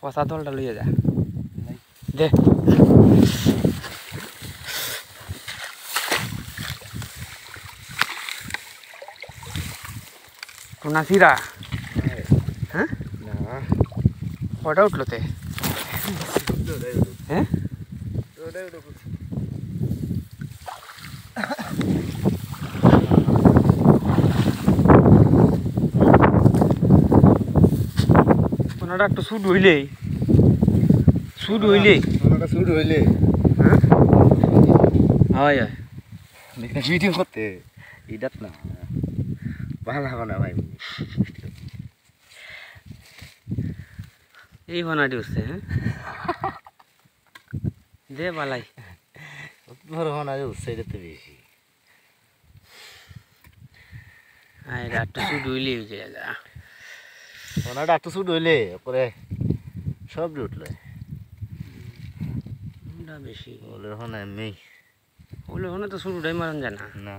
পচা দলটা লইয়া যা দে টুনা সিরা হ্যাঁ কটা উঠলো তে হ্যাঁ টুনাটা একটু শুট হইলেই হ্যাঁ হয় হয় ভিডিও করতে এটাত না ভালো হবে না ভাই এই ভানাটি উঠছে হ্যাঁ দে বালাই বড় হনা উঠছে এটা তো বেশি এটা একটু শুট হইলেই হয়ে যায় হনাটা একটু শুট হইলে পরে সব উঠলে বেশি ওলে হনা এমনি ওগুলো তো শুরুটাই মারণ যায় না না